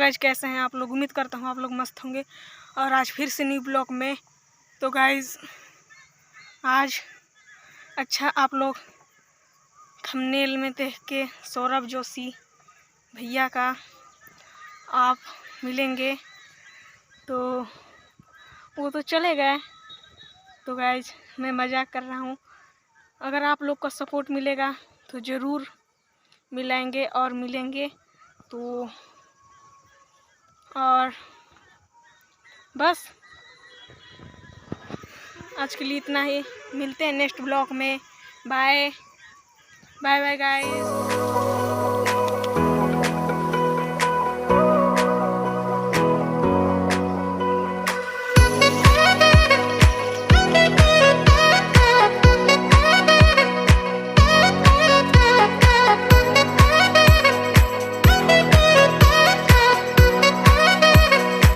Guys कैसे हैं आप लोग? उम्मीद करता हूँ आप लोग मस्त होंगे। और आज फिर से न्यू ब्लॉग में। तो गाइज आज अच्छा आप लोग थंबनेल में देख के सौरभ जोशी भैया का आप मिलेंगे, तो वो तो चले गए। तो गाइज मैं मजाक कर रहा हूँ। अगर आप लोग का सपोर्ट मिलेगा तो ज़रूर मिलाएंगे और मिलेंगे। तो और बस आज के लिए इतना ही। मिलते हैं नेक्स्ट ब्लॉग में। Bye bye bye guys.